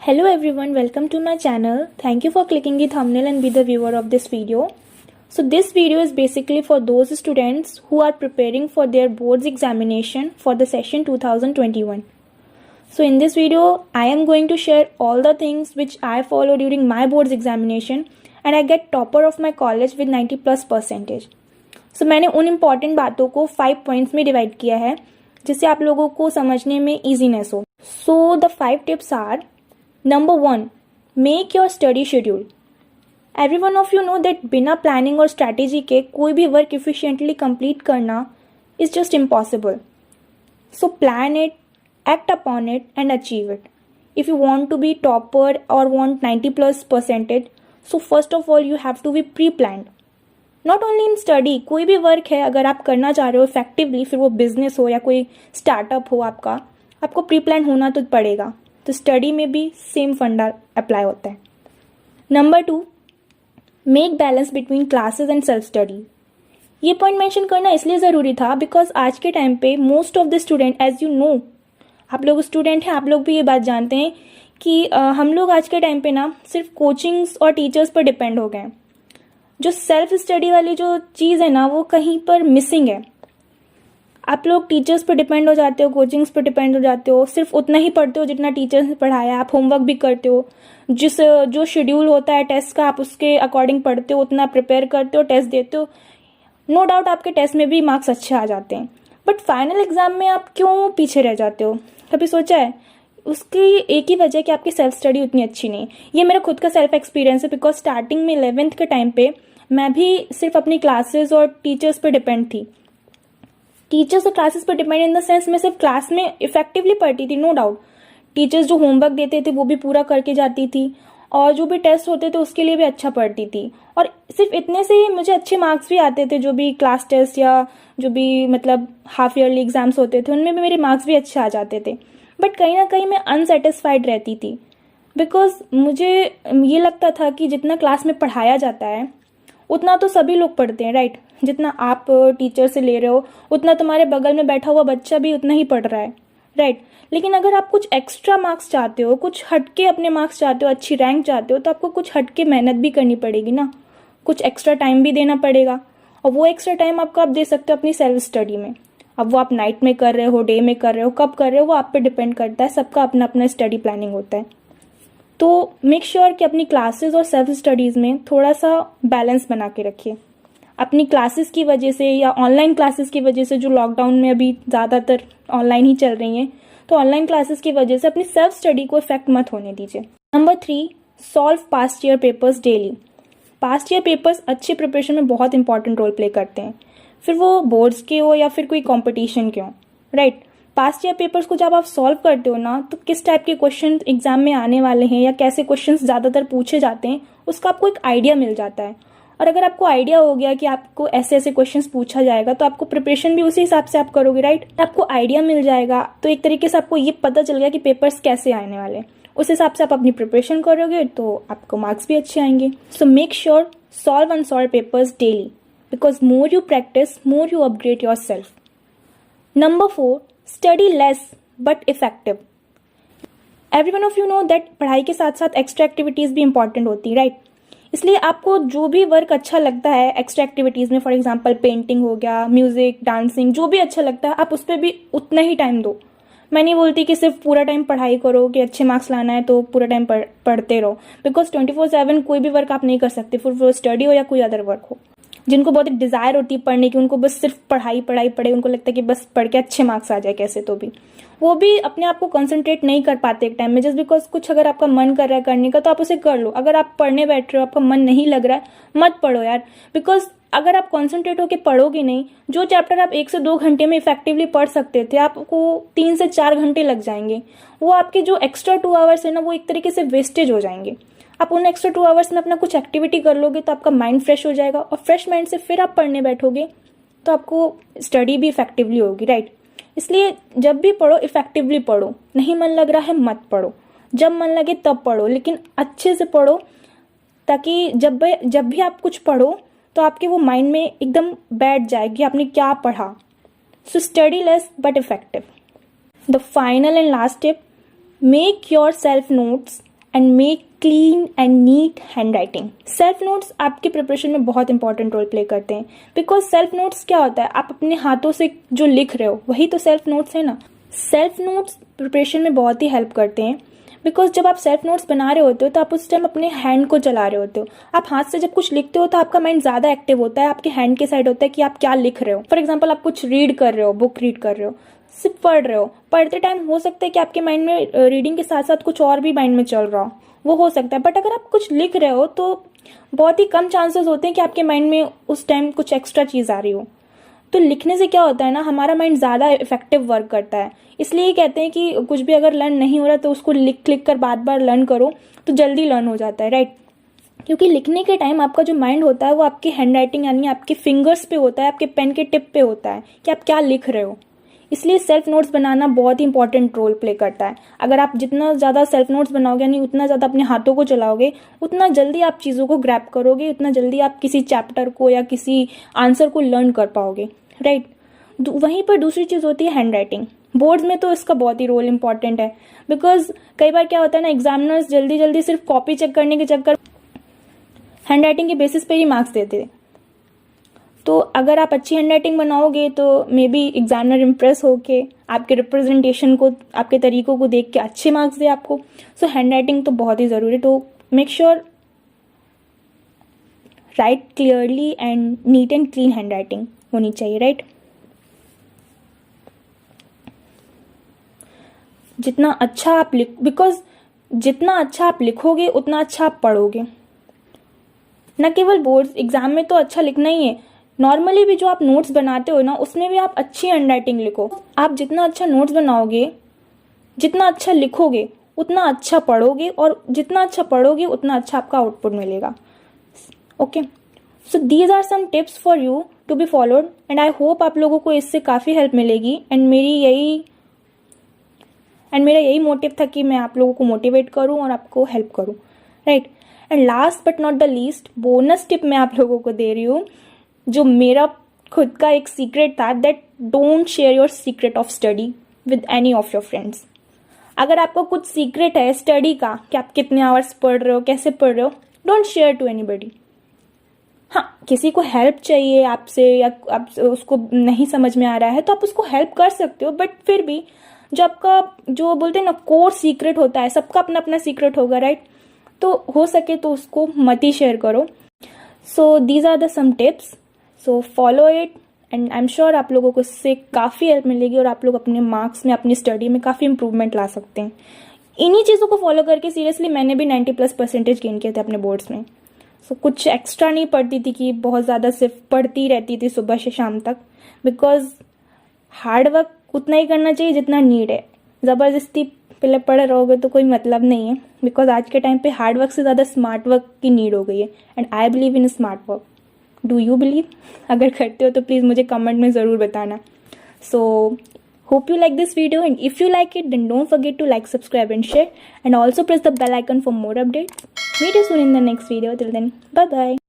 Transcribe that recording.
Hello everyone, welcome to my channel. Thank you for clicking the thumbnail and be the viewer of this video. So this video is basically for those students who are preparing for their boards examination for the session 2021. So in this video, I am going to share all the things which I follow during my boards examination and I get topper of my college with 90+%. So मैंने उन important बातों को 5 points में divide किया है जिससे आप लोगों को समझने में ईजीनेस हो. So the 5 tips are. Number 1. Make your study schedule. Every one of you know that बिना प्लानिंग और स्ट्रैटेजी के कोई भी वर्क efficiently कंप्लीट करना is just impossible. So plan it, act upon it and achieve it. If you want to be topper or want 90+%, so first of all you have to be pre-planned. Not only in study, कोई भी work है अगर आप करना चाह रहे हो effectively, फिर वो बिजनेस हो या कोई स्टार्टअप हो आपको प्री प्लान होना तो पड़ेगा. तो स्टडी में भी सेम फंडा अप्लाई होता है. Number 2, make balance between classes and self study. ये पॉइंट मेंशन करना इसलिए ज़रूरी था बिकॉज आज के टाइम पे most of the student, as you know, आप लोग स्टूडेंट हैं, आप लोग भी ये बात जानते हैं कि हम लोग आज के टाइम पे ना सिर्फ कोचिंग्स और टीचर्स पर डिपेंड हो गए हैं. जो सेल्फ स्टडी वाली जो चीज़ है ना वो कहीं पर मिसिंग है. आप लोग टीचर्स पर डिपेंड हो जाते हो, कोचिंग्स पर डिपेंड हो जाते हो, सिर्फ उतना ही पढ़ते हो जितना टीचर्स ने पढ़ाया. आप होमवर्क भी करते हो, जो शेड्यूल होता है टेस्ट का आप उसके अकॉर्डिंग पढ़ते हो, उतना प्रिपेयर करते हो, टेस्ट देते हो. नो डाउट आपके टेस्ट में भी मार्क्स अच्छे आ जाते हैं, बट फाइनल एग्जाम में आप क्यों पीछे रह जाते हो? कभी सोचा है? उसकी एक ही वजह कि आपकी सेल्फ स्टडी उतनी अच्छी नहीं. ये मेरा खुद का सेल्फ एक्सपीरियंस है बिकॉज स्टार्टिंग में 11th के टाइम पे मैं भी सिर्फ अपनी क्लासेस और टीचर्स पर डिपेंड थी. टीचर्स और क्लासेस पर डिपेंड इन द सेंस मैं सिर्फ क्लास में इफेक्टिवली पढ़ती थी. नो डाउट टीचर्स जो होमवर्क देते थे वो भी पूरा करके जाती थी और जो भी टेस्ट होते थे उसके लिए भी अच्छा पढ़ती थी. और सिर्फ इतने से ही मुझे अच्छे मार्क्स भी आते थे. जो भी क्लास टेस्ट या जो भी मतलब हाफ ईयरली एग्जाम्स होते थे उनमें भी मेरे मार्क्स भी अच्छे आ जाते थे. बट कहीं ना कहीं मैं अनसेटिस्फाइड रहती थी बिकॉज मुझे ये लगता था कि जितना क्लास में पढ़ाया जाता है उतना तो सभी लोग पढ़ते हैं, राइट? जितना आप टीचर से ले रहे हो उतना तुम्हारे बगल में बैठा हुआ बच्चा भी उतना ही पढ़ रहा है, राइट? लेकिन अगर आप कुछ एक्स्ट्रा मार्क्स चाहते हो, कुछ हटके अपने मार्क्स चाहते हो, अच्छी रैंक चाहते हो, तो आपको कुछ हटके मेहनत भी करनी पड़ेगी ना, कुछ एक्स्ट्रा टाइम भी देना पड़ेगा. और वो एक्स्ट्रा टाइम आपको आप दे सकते हो अपनी सेल्फ स्टडी में. अब वो आप नाइट में कर रहे हो, डे में कर रहे हो, कब कर रहे हो वो आप पे डिपेंड करता है. सबका अपना अपना स्टडी प्लानिंग होता है. तो मेक श्योर कि अपनी क्लासेस और सेल्फ स्टडीज़ में थोड़ा सा बैलेंस बना के रखिए. अपनी क्लासेस की वजह से या ऑनलाइन क्लासेस की वजह से, जो लॉकडाउन में अभी ज़्यादातर ऑनलाइन ही चल रही हैं, तो ऑनलाइन क्लासेस की वजह से अपनी सेल्फ स्टडी को इफेक्ट मत होने दीजिए. Number 3, solve past year papers daily. Past year papers अच्छी प्रिपरेशन में बहुत इंपॉर्टेंट रोल प्ले करते हैं, फिर वो बोर्ड्स के हो या फिर कोई कॉम्पिटिशन के हो, राइट? पास्ट ईयर पेपर्स को जब आप सॉल्व करते हो ना, तो किस टाइप के क्वेश्चन एग्जाम में आने वाले हैं या कैसे क्वेश्चन ज़्यादातर पूछे जाते हैं उसका आपको एक आइडिया मिल जाता है. और अगर आपको आइडिया हो गया कि आपको ऐसे ऐसे क्वेश्चंस पूछा जाएगा तो आपको प्रिपरेशन भी उसी हिसाब से आप करोगे, राइट? आपको आइडिया मिल जाएगा तो एक तरीके से आपको ये पता चल गया कि पेपर्स कैसे आने वाले हैं. उस हिसाब से आप अपनी प्रिपरेशन करोगे तो आपको मार्क्स भी अच्छे आएंगे. So make sure solve unsolve papers daily because more you practice more you upgrade your self. Number 4, study less but effective. Every one of you know that पढ़ाई के साथ साथ एक्स्ट्रा एक्टिविटीज़ भी इंपॉर्टेंट होती है, राइट? इसलिए आपको जो भी वर्क अच्छा लगता है एक्स्ट्रा एक्टिविटीज़ में, फॉर एग्जांपल पेंटिंग हो गया, म्यूजिक, डांसिंग, जो भी अच्छा लगता है आप उस पर भी उतना ही टाइम दो. मैं नहीं बोलती कि सिर्फ पूरा टाइम पढ़ाई करो, कि अच्छे मार्क्स लाना है तो पूरा टाइम पढ़ते रहो, बिकॉज 24/7 कोई भी वर्क आप नहीं कर सकते, फिर वो स्टडी हो या कोई अदर वर्क हो. जिनको बहुत एक डिज़ायर होती है पढ़ने की, उनको बस सिर्फ पढ़ाई पढ़े, उनको लगता है कि बस पढ़ के अच्छे मार्क्स आ जाए कैसे तो भी, वो भी अपने आप को कंसंट्रेट नहीं कर पाते एक टाइम में. जस्ट बिकॉज कुछ अगर आपका मन कर रहा है करने का तो आप उसे कर लो. अगर आप पढ़ने बैठ रहे हो, आपका मन नहीं लग रहा है, मत पढ़ो यार. बिकॉज अगर आप कॉन्सेंट्रेट होकर पढ़ोगे नहीं, जो चैप्टर आप 1 से 2 घंटे में इफेक्टिवली पढ़ सकते थे आपको 3 से 4 घंटे लग जाएंगे. वो आपके जो एक्स्ट्रा 2 आवर्स है ना वो एक तरीके से वेस्टेज हो जाएंगे. आप उन एक्स्ट्रा 2 आवर्स में अपना कुछ एक्टिविटी कर लोगे तो आपका माइंड फ्रेश हो जाएगा और फ्रेश माइंड से फिर आप पढ़ने बैठोगे तो आपको स्टडी भी इफेक्टिवली होगी, राइट? इसलिए जब भी पढ़ो इफेक्टिवली पढ़ो. नहीं मन लग रहा है मत पढ़ो, जब मन लगे तब पढ़ो, लेकिन अच्छे से पढ़ो ताकि जब भी आप कुछ पढ़ो तो आपके वो माइंड में एकदम बैठ जाए कि आपने क्या पढ़ा. So study less but effective. The final and last tip, make your self notes and make clean and neat hand writing. Self notes आपके प्रिपरेशन में बहुत इंपॉर्टेंट रोल प्ले करते हैं, बिकॉज सेल्फ नोट्स क्या होता है, आप अपने हाथों से जो लिख रहे हो वही तो सेल्फ नोट्स है ना। सेल्फ नोट्स प्रिपरेशन में बहुत ही हेल्प करते हैं, बिकॉज जब आप सेल्फ नोट्स बना रहे होते हो तो आप उस टाइम अपने हैंड को चला रहे होते हो। आप हाथ से जब कुछ लिखते हो तो आपका माइंड ज़्यादा एक्टिव होता है, आपके हैंड के साइड होता है कि आप क्या लिख रहे हो। फॉर एग्जाम्पल आप कुछ रीड कर रहे हो, बुक रीड कर रहे हो, सिर्फ पढ़ रहे हो, पढ़ते टाइम हो सकता है कि आपके माइंड में रीडिंग के साथ साथ कुछ और भी माइंड में चल रहा हो, वो हो सकता है। बट अगर आप कुछ लिख रहे हो तो बहुत ही कम चांसेस होते हैं कि आपके माइंड में उस टाइम कुछ एक्स्ट्रा चीज़ आ रही हो। तो लिखने से क्या होता है ना, हमारा माइंड ज़्यादा इफेक्टिव वर्क करता है। इसलिए कहते हैं कि कुछ भी अगर लर्न नहीं हो रहा तो उसको लिख कर बार बार लर्न करो तो जल्दी लर्न हो जाता है, राइट। क्योंकि लिखने के टाइम आपका जो माइंड होता है वो आपकी हैंड राइटिंग यानी आपके फिंगर्स पे होता है, आपके पेन के टिप पे होता है कि आप क्या लिख रहे हो। इसलिए सेल्फ नोट्स बनाना बहुत ही इंपॉर्टेंट रोल प्ले करता है। अगर आप जितना ज़्यादा सेल्फ नोट्स बनाओगे यानी उतना ज़्यादा अपने हाथों को चलाओगे, उतना जल्दी आप चीज़ों को ग्रैब करोगे, उतना जल्दी आप किसी चैप्टर को या किसी आंसर को लर्न कर पाओगे, राइट। वहीं पर दूसरी चीज़ होती है हैंड राइटिंग। बोर्ड्स में तो इसका बहुत ही रोल इंपॉर्टेंट है, बिकॉज कई बार क्या होता है ना, एग्जामिनर्स जल्दी जल्दी सिर्फ कॉपी चेक करने के चक्कर हैंड राइटिंग के बेसिस पे ही मार्क्स देते हैं। तो अगर आप अच्छी हैंड राइटिंग बनाओगे तो मे बी एग्जामिनर इम्प्रेस होके आपके रिप्रेजेंटेशन को, आपके तरीकों को देख के अच्छे मार्क्स दे आपको। सो हैंड राइटिंग तो बहुत ही ज़रूरी है। तो make sure right clearly and neat and clean hand writing होनी चाहिए, राइट। जितना अच्छा आप बिकॉज जितना अच्छा आप लिखोगे उतना अच्छा आप पढ़ोगे। न केवल बोर्ड एग्जाम में तो अच्छा लिखना ही है, नॉर्मली भी जो आप नोट्स बनाते हो ना उसमें भी आप अच्छी हैंड राइटिंग लिखो। आप जितना अच्छा नोट्स बनाओगे, जितना अच्छा लिखोगे उतना अच्छा पढ़ोगे, और जितना अच्छा पढ़ोगे उतना अच्छा आपका आउटपुट मिलेगा। Okay, so these are some tips for you to be followed and I hope आप लोगों को इससे काफ़ी हेल्प मिलेगी। एंड मेरा यही मोटिव था कि मैं आप लोगों को मोटिवेट करूं और आपको हेल्प करूं, right. And last but not the least, bonus tip मैं आप लोगों को दे रही हूँ, जो मेरा खुद का एक सीक्रेट था, that don't share your secret of study with any of your friends. अगर आपको कुछ सीक्रेट है स्टडी का कि आप कितने आवर्स पढ़ रहे हो, कैसे पढ़ रहे हो, डोंट शेयर टू एनीबडी। हाँ, किसी को हेल्प चाहिए आपसे या आप उसको नहीं समझ में आ रहा है तो आप उसको हेल्प कर सकते हो, बट फिर भी जो आपका जो बोलते हैं ना कोर सीक्रेट होता है, सबका अपना अपना सीक्रेट होगा, राइट। तो हो सके तो उसको मत ही शेयर करो। So these are the some tips, so follow it and I am sure आप लोगों को इससे काफ़ी हेल्प मिलेगी और आप लोग अपने मार्क्स में, अपनी स्टडी में काफ़ी इंप्रूवमेंट ला सकते हैं। इन्हीं चीज़ों को फॉलो करके सीरियसली मैंने भी 90+ % गेन किए थे अपने बोर्ड्स में। सो कुछ एक्स्ट्रा नहीं पढ़ती थी कि बहुत ज़्यादा सिर्फ पढ़ती रहती थी सुबह से शाम तक, बिकॉज हार्ड वर्क उतना ही करना चाहिए जितना नीड है। ज़बरदस्ती पहले पढ़ रहोगे तो कोई मतलब नहीं है, बिकॉज आज के टाइम पे हार्ड वर्क से ज़्यादा स्मार्ट वर्क की नीड हो गई है and I believe in smart work. Do you believe? अगर करते हो तो प्लीज़ मुझे कमेंट में ज़रूर बताना। सो hope you like this video, and if you like it then don't forget to like, subscribe and share, and also press the bell icon for more updates. Meet you soon in the next video. Till then, bye bye.